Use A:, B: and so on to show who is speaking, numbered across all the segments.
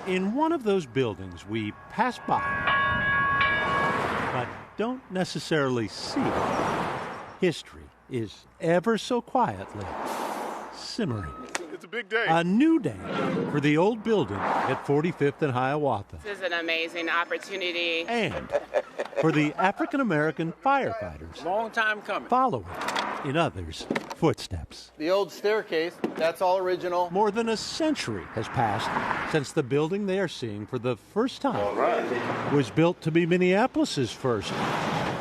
A: In one of those buildings we pass by, but don't necessarily see, history is ever so quietly simmering.
B: It's a big day.
A: A new day for the old building at 45th and Hiawatha.
C: This is an amazing opportunity.
A: And for the African-American firefighters.
D: Long time coming.
A: Following in others' footsteps.
E: The old staircase, that's all original.
A: More than a century has passed since the building they are seeing for the first time was built to be Minneapolis's first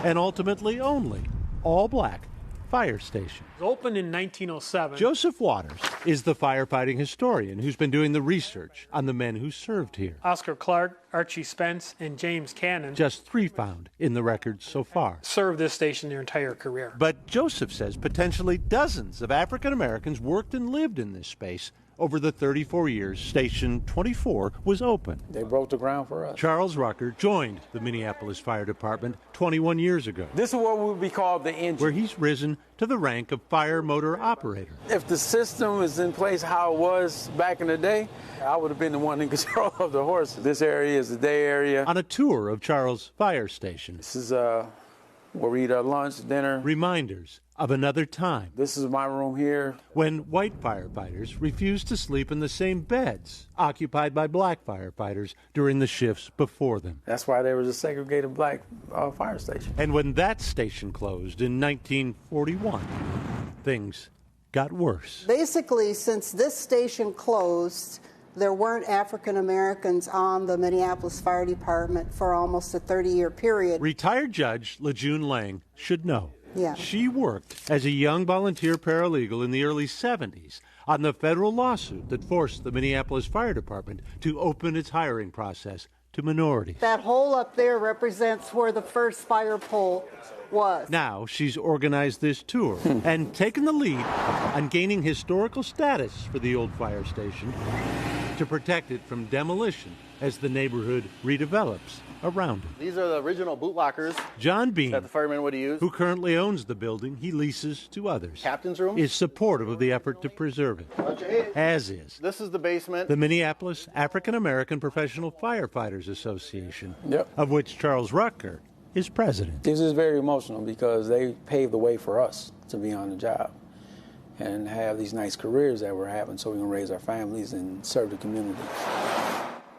A: and ultimately only all-black fire station.
F: It was opened in 1907.
A: Joseph Waters is the firefighting historian who's been doing the research on the men who served here.
F: Oscar Clark, Archie Spence, and James Cannon
A: Just 3 found in the records so far.
F: served this station their entire career.
A: But Joseph says potentially dozens of African Americans worked and lived in this space over the 34 years Station 24 was open.
D: They broke the ground for us.
A: Charles Rucker joined the Minneapolis Fire Department 21 years ago,
D: This is what would be called the engine.
A: where he's risen to the rank of fire motor operator.
D: If the system was in place how it was back in the day, I would have been the one in control of the horse. This area is the day area.
A: On a tour of Charles' fire station,
D: This is where we eat our lunch, dinner.
A: reminders of another time
D: This is my room here.
A: when white firefighters refused to sleep in the same beds occupied by black firefighters during the shifts before them.
D: That's why there was a segregated black fire station.
A: And when that station closed in 1941, things got worse.
G: Basically, since this station closed, there weren't African Americans on the Minneapolis Fire Department for almost a 30-year period.
A: Retired Judge LeJune Lang should know.
G: Yeah.
A: She worked as a young volunteer paralegal in the early 70s on the federal lawsuit that forced the Minneapolis Fire Department to open its hiring process to minorities.
G: That hole up there represents where the first fire pole was.
A: Now she's organized this tour and taken the lead on gaining historical status for the old fire station to protect it from demolition as the neighborhood redevelops around it.
E: These are the original boot lockers
A: John Bean,
E: that the firemen would use.
A: who currently owns the building he leases to others,
E: Captain's room.
A: is supportive of the effort to preserve it, as is
E: This is the basement.
A: the Minneapolis African American Professional Firefighters Association,
D: Yep.
A: of which Charles Rucker is president.
D: This is very emotional because they paved the way for us to be on the job and have these nice careers that we're having so we can raise our families and serve the community.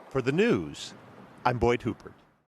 A: For the news, I'm Boyd Hooper.